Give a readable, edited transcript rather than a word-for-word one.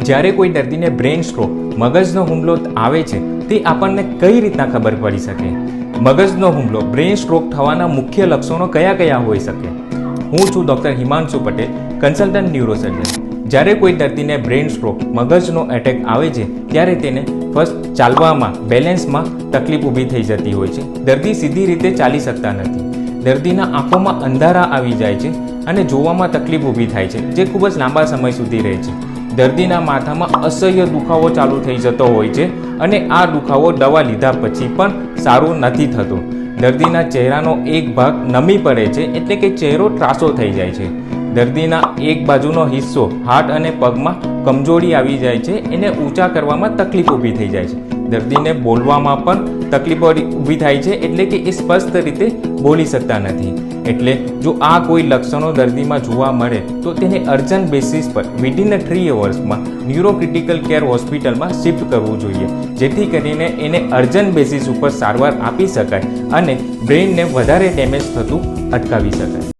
જ્યારે કોઈ દર્દીને બ્રેઇન સ્ટ્રોક મગજનો હુમલો આવે છે તે આપણને કઈ રીતના ખબર પડી શકે? મગજનો હુમલો બ્રેઇન સ્ટ્રોક થવાના મુખ્ય લક્ષણો કયા કયા હોઈ શકે? હું છું doctor Himanshu Patel, consultant neurosurgeon. જ્યારે કોઈ દર્દીને બ્રેઇન સ્ટ્રોક મગજનો એટેક આવે છે ત્યારે તેને ફર્સ્ટ ચાલવામાં, બેલેન્સમાં તકલીફ ઊભી થઈ જતી હોય છે. દર્દી સીધી રીતે ચાલી શકતા નથી. દર્દીના આંખોમાં અંધારા આવી જાય છે અને જોવામાં તકલીફ ઊભી થાય છે, જે ખૂબ જ લાંબા સમય સુધી રહે છે. દર્દીના માથામાં અસહ્ય દુખાવો ચાલુ થઈ જતો હોય છે અને આ દુખાવો દવા લીધા પછી પણ સારું નથી થતો. દર્દીના ચહેરાનો એક ભાગ નમી પડે છે, એટલે કે ચહેરો ત્રાસો થઈ જાય છે. દર્દીના એક બાજુનો હિસ્સો હાથ અને પગમાં કમજોરી આવી જાય છે, એને ઊંચા કરવામાં તકલીફ ઊભી થઈ જાય છે. દર્દીને બોલવામાં પણ તકલીફો ઊભી થાય છે, એટલે કે એ સ્પષ્ટ રીતે બોલી શકતા નથી. એટલે જો આ કોઈ લક્ષણો દર્દીમાં જોવા મળે તો તેને અર્જન્ટ બેસિસ પર વિધિન 3 અવર્સમાં ન્યુરોક્રિટિકલ કેર હોસ્પિટલમાં શિફ્ટ કરવું જોઈએ, જેથી કરીને એને અર્જન્ટ બેસિસ ઉપર સારવાર આપી શકાય અને બ્રેઇનને વધારે ડેમેજ થતું અટકાવી શકાય.